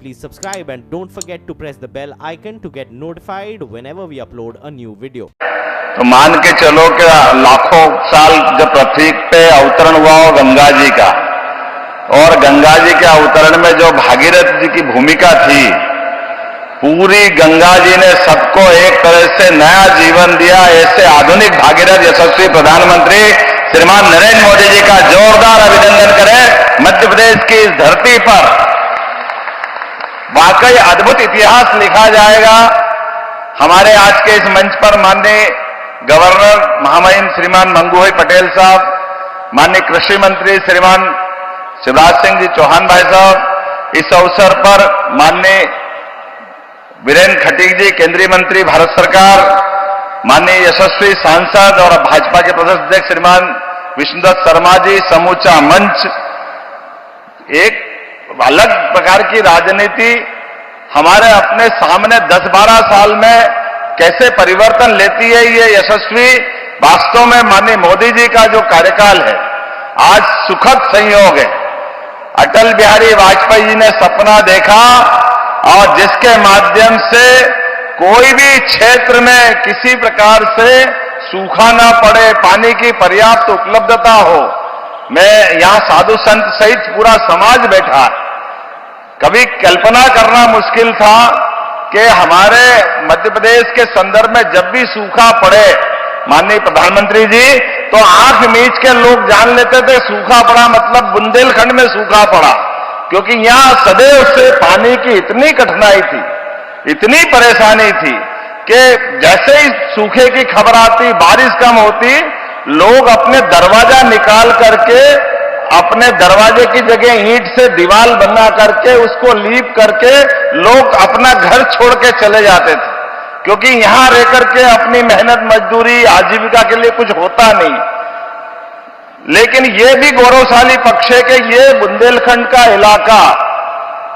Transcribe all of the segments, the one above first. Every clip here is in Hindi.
please subscribe and don't forget to press the bell icon to get notified whenever we upload a new video. तो मान के चलो कि लाखों साल जब पृथ्वी पे अवतरण हुआ हो गंगा जी का, और गंगा जी के अवतरण में जो भागीरथ जी की भूमिका थी, पूरी गंगा जी ने सबको एक तरह से नया जीवन दिया। ऐसे आधुनिक भागीरथ यशस्वी प्रधानमंत्री श्रीमान नरेंद्र मोदी जी का जोरदार अभिनंदन करें। मध्य प्रदेश की इस धरती पर वाकई अद्भुत इतिहास लिखा जाएगा। हमारे आज के इस मंच पर माननीय गवर्नर महामहिम श्रीमान मंगूभाई पटेल साहब, माननीय कृषि मंत्री श्रीमान शिवराज सिंह जी चौहान भाई साहब, इस अवसर पर माननीय वीरेंद्र खटीक जी केंद्रीय मंत्री भारत सरकार, माननीय यशस्वी सांसद और भाजपा के प्रदेश अध्यक्ष श्रीमान विष्णुदत्त शर्मा जी, समूचा मंच, एक अलग प्रकार की राजनीति हमारे अपने सामने 10-12 साल में कैसे परिवर्तन लेती है। ये यशस्वी वास्तव में माननीय मोदी जी का जो कार्यकाल है आज सुखद संयोग है। अटल बिहारी वाजपेयी जी ने सपना देखा और जिसके माध्यम से कोई भी क्षेत्र में किसी प्रकार से सूखा ना पड़े, पानी की पर्याप्त उपलब्धता हो। मैं यहां साधु संत सहित पूरा समाज बैठा है। कभी कल्पना करना मुश्किल था कि हमारे मध्य प्रदेश के संदर्भ में जब भी सूखा पड़े माननीय प्रधानमंत्री जी, तो आंख मीच के लोग जान लेते थे सूखा पड़ा मतलब बुंदेलखंड में सूखा पड़ा, क्योंकि यहां सदैव से पानी की इतनी कठिनाई थी, इतनी परेशानी थी कि जैसे ही सूखे की खबर आती, बारिश कम होती, लोग अपने दरवाजा निकाल करके अपने दरवाजे की जगह ईंट से दीवार बना करके उसको लीप करके लोग अपना घर छोड़ के चले जाते थे, क्योंकि यहां रह करके अपनी मेहनत मजदूरी आजीविका के लिए कुछ होता नहीं। लेकिन यह भी गौरवशाली पक्ष है कि ये बुंदेलखंड का इलाका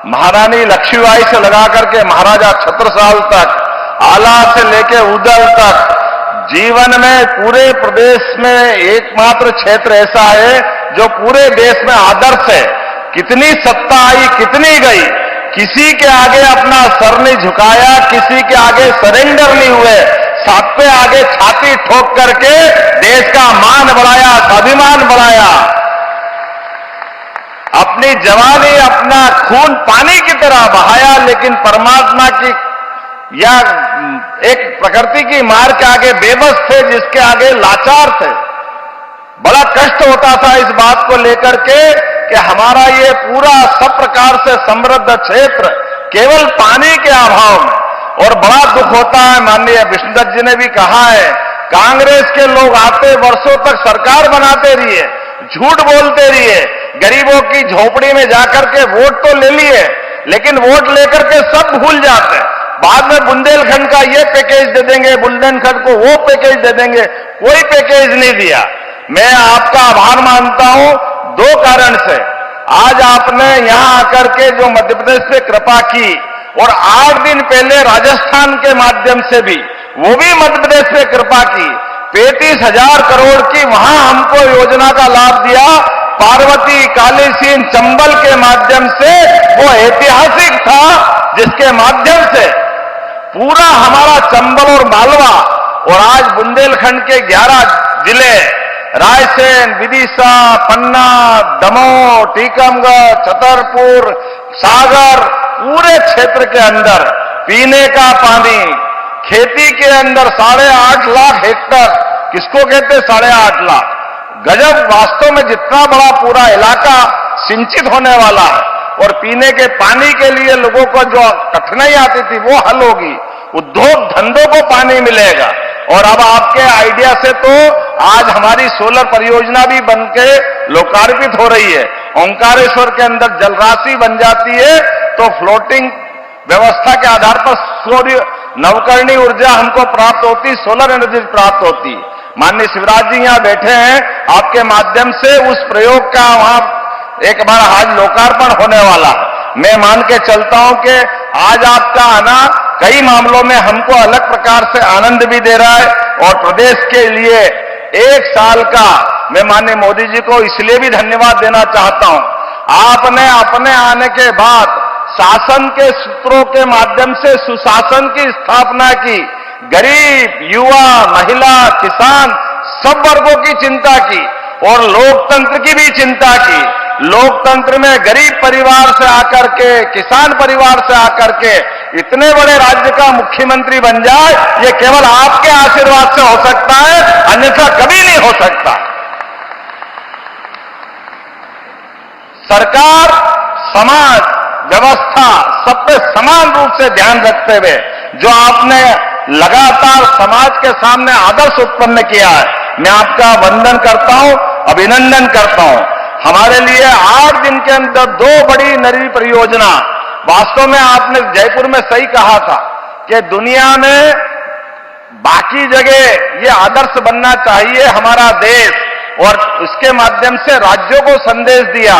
महारानी लक्ष्मीबाई से लगा करके महाराजा छत्रसाल तक, आला से लेके उदल तक, जीवन में पूरे प्रदेश में एकमात्र क्षेत्र ऐसा है जो पूरे देश में आदर्श है। कितनी सत्ता आई, कितनी गई, किसी के आगे अपना सर नहीं झुकाया, किसी के आगे सरेंडर नहीं हुए, सबके आगे छाती ठोक करके देश का मान बढ़ाया, स्वाभिमान बढ़ाया, अपनी जवानी अपना खून पानी की तरह बहाया। लेकिन परमात्मा की या एक प्रकृति की मार के आगे बेबस थे, जिसके आगे लाचार थे। बड़ा कष्ट होता था इस बात को लेकर के कि हमारा ये पूरा सब प्रकार से समृद्ध क्षेत्र केवल पानी के अभाव में, और बड़ा दुख होता है। माननीय विष्णुदत्त जी ने भी कहा है, कांग्रेस के लोग आते वर्षों तक सरकार बनाते रहिए, झूठ बोलते रहिए, गरीबों की झोपड़ी में जाकर के वोट तो ले लिए, लेकिन वोट लेकर के सब भूल जाते हैं। बाद में बुंदेलखंड का ये पैकेज दे देंगे, बुंदेलखंड को वो पैकेज दे देंगे, कोई पैकेज नहीं दिया। मैं आपका आभार मानता हूं दो कारण से। आज आपने यहां आकर के जो मध्य प्रदेश पे कृपा की, और 8 दिन पहले राजस्थान के माध्यम से भी वो भी मध्य प्रदेश पे कृपा की, 35,000 करोड़ की वहां हमको योजना का लाभ दिया। पार्वती, काली सिंह, चंबल के माध्यम से वो ऐतिहासिक था, जिसके माध्यम से पूरा हमारा चंबल और मालवा, और आज बुंदेलखंड के 11 जिले रायसेन, विदिशा, पन्ना, दमोह, टीकमगढ़, छतरपुर, सागर, पूरे क्षेत्र के अंदर पीने का पानी, खेती के अंदर 8.5 लाख हेक्टर, किसको कहते 8.5 लाख, गजब। वास्तव में जितना बड़ा पूरा इलाका सिंचित होने वाला है, और पीने के पानी के लिए लोगों को जो कठिनाई आती थी वो हल होगी, उद्योग धंधों को पानी मिलेगा। और अब आपके आइडिया से तो आज हमारी सोलर परियोजना भी बनके लोकार्पित हो रही है। ओंकारेश्वर के अंदर जलराशि बन जाती है, तो फ्लोटिंग व्यवस्था के आधार पर सूर्य नवकरणीय ऊर्जा हमको प्राप्त होती, सोलर एनर्जी प्राप्त होती। माननीय शिवराज जी यहां बैठे हैं, आपके माध्यम से उस प्रयोग का वहां एक बार आज लोकार्पण होने वाला है। मैं मान के चलता हूं कि आज आपका आना कई मामलों में हमको अलग प्रकार से आनंद भी दे रहा है, और प्रदेश के लिए 1 साल का मैं माननीय मोदी जी को इसलिए भी धन्यवाद देना चाहता हूं। आपने अपने आने के बाद शासन के सूत्रों के माध्यम से सुशासन की स्थापना की, गरीब, युवा, महिला, किसान सब वर्गों की चिंता की और लोकतंत्र की भी चिंता की। लोकतंत्र में गरीब परिवार से आकर के, किसान परिवार से आकर के इतने बड़े राज्य का मुख्यमंत्री बन जाए, ये केवल आपके आशीर्वाद से हो सकता है, अन्यथा कभी नहीं हो सकता। सरकार, समाज, व्यवस्था सब पे समान रूप से ध्यान रखते हुए जो आपने लगातार समाज के सामने आदर्श उत्पन्न किया है, मैं आपका वंदन करता हूं, अभिनंदन करता हूं। हमारे लिए 8 दिन के अंदर 2 बड़ी नई परियोजना, वास्तव में आपने जयपुर में सही कहा था कि दुनिया में बाकी जगह ये आदर्श बनना चाहिए हमारा देश, और उसके माध्यम से राज्यों को संदेश दिया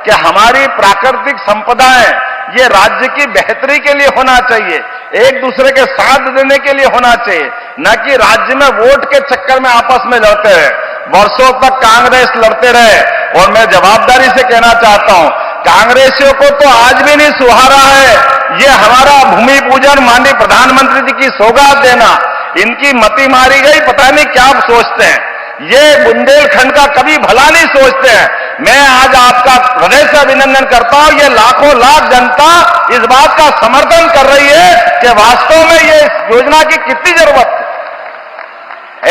कि हमारी प्राकृतिक संपदाएं ये राज्य की बेहतरी के लिए होना चाहिए, एक दूसरे के साथ देने के लिए होना चाहिए, न कि राज्य में वोट के चक्कर में आपस में लड़ते रहे। वर्षों तक कांग्रेस लड़ते रहे, और मैं जवाबदारी से कहना चाहता हूं, कांग्रेसियों को तो आज भी नहीं सुहारा है ये हमारा भूमि पूजन माननीय प्रधानमंत्री जी की सौगात देना। इनकी मति मारी गई, पता नहीं क्या सोचते हैं, ये बुंदेलखंड का कभी भला नहीं सोचते हैं। मैं आज आपका हृदय से अभिनंदन करता हूं, ये लाखों लाख जनता इस बात का समर्थन कर रही है कि वास्तव में ये इस योजना की कितनी जरूरत है।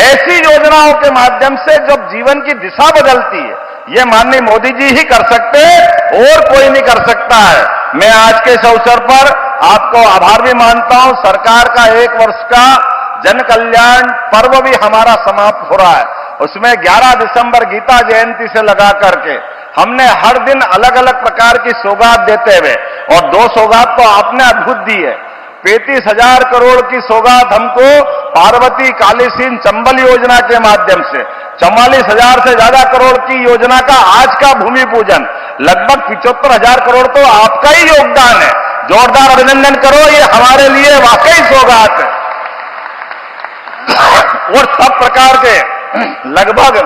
ऐसी योजनाओं के माध्यम से जब जीवन की दिशा बदलती है, ये माननीय मोदी जी ही कर सकते हैं और कोई नहीं कर सकता है। मैं आज के इस अवसर पर आपको आभार भी मानता हूं। सरकार का 1 वर्ष का जन कल्याण पर्व भी हमारा समाप्त हो रहा है। उसमें 11 दिसंबर गीता जयंती से लगा करके हमने हर दिन अलग अलग प्रकार की सौगात देते हुए, और 2 सौगात तो आपने अद्भुत दी है। 35,000 करोड़ की सौगात हमको पार्वती कालीसीन चंबल योजना के माध्यम से, 44,000 से ज्यादा करोड़ की योजना का आज का भूमि पूजन, लगभग 75,000 करोड़ तो आपका ही योगदान है। जोरदार अभिनंदन करो, ये हमारे लिए वाकई सौगात है। और सब प्रकार के लगभग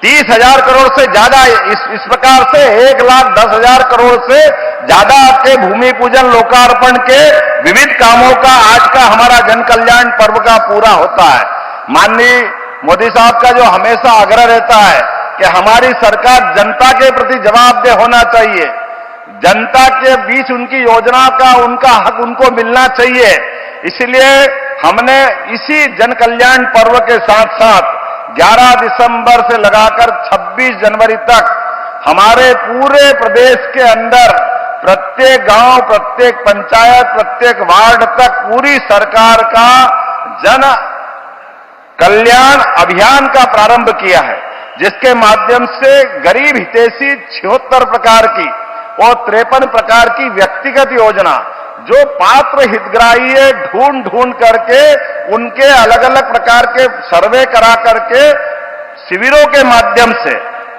30,000 करोड़ से ज्यादा, इस प्रकार से 1,10,000 करोड़ से ज्यादा के भूमि पूजन लोकार्पण के विविध कामों का आज का हमारा जन कल्याण पर्व का पूरा होता है। माननीय मोदी साहब का जो हमेशा आग्रह रहता है कि हमारी सरकार जनता के प्रति जवाबदेह होना चाहिए, जनता के बीच उनकी योजना का उनका हक उनको मिलना चाहिए, इसलिए हमने इसी जन कल्याण पर्व के साथ साथ 11 दिसंबर से लगाकर 26 जनवरी तक हमारे पूरे प्रदेश के अंदर प्रत्येक गांव, प्रत्येक पंचायत, प्रत्येक वार्ड तक पूरी सरकार का जन कल्याण अभियान का प्रारंभ किया है, जिसके माध्यम से गरीब हितैषी 76 प्रकार की और 53 प्रकार की व्यक्तिगत योजना जो पात्र हितग्राही है ढूंढ करके उनके अलग अलग प्रकार के सर्वे करा करके शिविरों के माध्यम से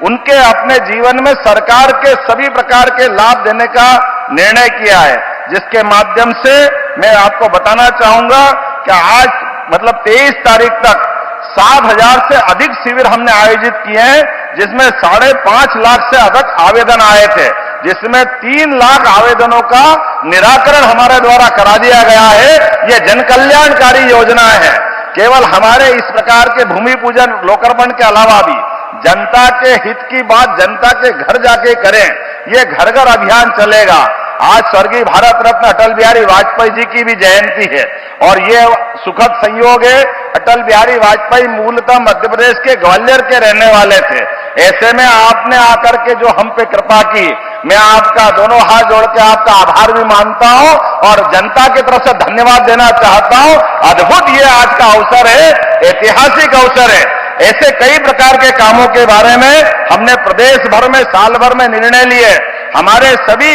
उनके अपने जीवन में सरकार के सभी प्रकार के लाभ देने का निर्णय किया है, जिसके माध्यम से मैं आपको बताना चाहूंगा कि आज मतलब 23 तारीख तक 7,000 से अधिक शिविर हमने आयोजित किए हैं, जिसमें 5.5 लाख से अधिक आवेदन आए थे, जिसमें 3 लाख आवेदनों का निराकरण हमारे द्वारा करा दिया गया है। ये जन कल्याणकारी योजना है। केवल हमारे इस प्रकार के भूमि पूजन लोकार्पण के अलावा भी जनता के हित की बात जनता के घर जाके करें, ये घर घर अभियान चलेगा। आज स्वर्गीय भारत रत्न अटल बिहारी वाजपेयी जी की भी जयंती है, और ये सुखद संयोग है, अटल बिहारी वाजपेयी मूलतः मध्य प्रदेश के ग्वालियर के रहने वाले थे। ऐसे में आपने आकर के जो हम पे कृपा की, मैं आपका दोनों हाथ जोड़ के आपका आभार भी मानता हूं और जनता की तरफ से धन्यवाद देना चाहता हूं। अद्भुत ये आज का अवसर है, ऐतिहासिक अवसर है। ऐसे कई प्रकार के कामों के बारे में हमने प्रदेश भर में साल भर में निर्णय लिए। हमारे सभी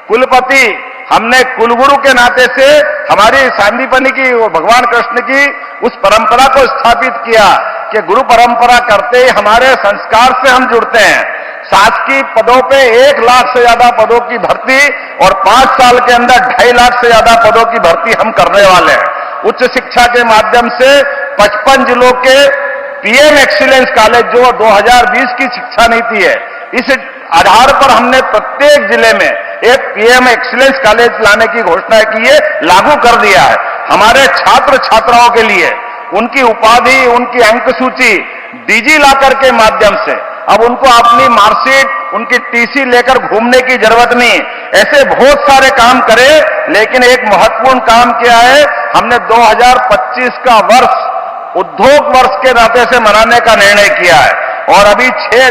कुलपति, हमने कुलगुरु के नाते से हमारी सांदीपनी की और भगवान कृष्ण की उस परंपरा को स्थापित किया कि गुरु परंपरा करते ही हमारे संस्कार से हम जुड़ते हैं। शासकीय पदों पे 1 लाख से ज्यादा पदों की भर्ती और 5 साल के अंदर 2.5 लाख से ज्यादा पदों की भर्ती हम करने वाले हैं। उच्च शिक्षा के माध्यम से 55 जिलों के पीएम एक्सीलेंस कॉलेज जो 2020 की शिक्षा नीति है, इस आधार पर हमने प्रत्येक जिले में एक पीएम एक्सीलेंस कॉलेज लाने की घोषणा की है, लागू कर दिया है। हमारे छात्र छात्राओं के लिए उनकी उपाधि, उनकी अंक सूची डिजी लॉकर के माध्यम से अब उनको अपनी मार्कशीट, उनकी टीसी लेकर घूमने की जरूरत नहीं। ऐसे बहुत सारे काम करे, लेकिन एक महत्वपूर्ण काम किया है, हमने 2025 का वर्ष उद्योग वर्ष के नाते से मनाने का निर्णय किया है और अभी 6